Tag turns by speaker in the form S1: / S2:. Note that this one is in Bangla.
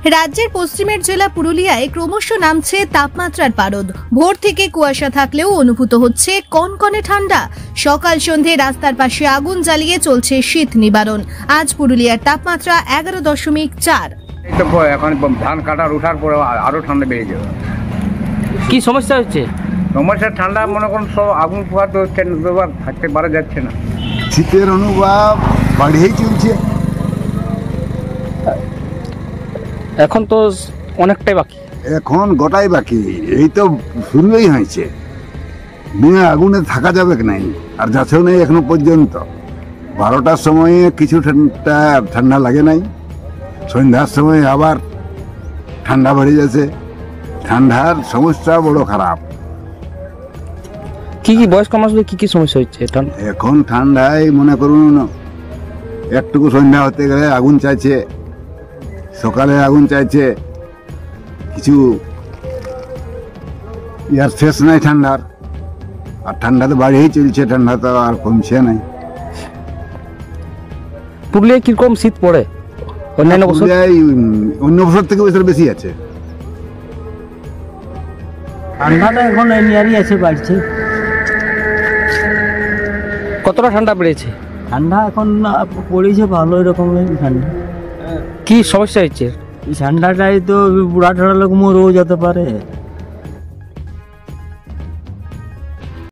S1: রাজ্যের পশ্চিমের জেলা পুরুলিয়ায় ক্রমশ নামছে তাপমাত্রার পারদ। ভোর থেকে কুয়াশা থাকলেও অনুভূত হচ্ছে কনকনে ঠান্ডা। সকাল সন্ধে রাস্তার পাশে আগুন জ্বালিয়ে চলছে শীত নিবারণ। আজ পুরুলিয়ার তাপমাত্রা 11.4।
S2: এই তো এখন ধান কাটার ওঠার পরে আরো ঠান্ডা বেড়ে যাবে।
S3: কি সমস্যা হচ্ছে?
S2: সমস্যা ঠান্ডা মনে করুন সব আগুন পোহাতে হচ্ছে, থাকতে পারা যাচ্ছে না।
S4: শীতের অনুভব বাড়িয়েই চলছে।
S3: এখন তো অনেকটাই বাকি,
S4: এখন গোটাই বাকি, এই তো শুরুই হয়েছে। বিনা আগুনে থাকা যাবে কি নাই, আর যাচ্ছেও নেই এখনো পর্যন্ত। 12টার সময়ে কিছু ঠান্ডা লাগে নাই, সন্ধ্যার সময় আবার ঠান্ডা বেড়ে যাচ্ছে। ঠান্ডার সমস্যা বড় খারাপ।
S3: কি বয়স্ক মানুষদের কি সমস্যা হচ্ছে
S4: এখন ঠান্ডায় মনে করুন একটুকু সন্ধ্যা হতে গেলে আগুন চাইছে, সকালে আগুন চাইছে, কিছু ইয়ার শেষ নাই ঠান্ডার। আর ঠান্ডা তো বাড়িয়েই চলছে, ঠান্ডা তো আর কমছে নাই।
S3: পুরুলিয়ায় কিরকম শীত পড়ে অন্যান্য বছর?
S4: অন্য বছর থেকে বছর বেশি আছে।
S5: ঠান্ডাটা এখন নিয়ারই আছে, বাড়ছে।
S3: কতটা ঠান্ডা বেড়েছে?
S5: ঠান্ডা এখন পড়েছে ভালো রকমের ঠান্ডা।
S3: কি সমস্যা হচ্ছে?
S5: ঠান্ডাটাই তো বুড়া ঠাড়া লোক মরেও যেতে পারে।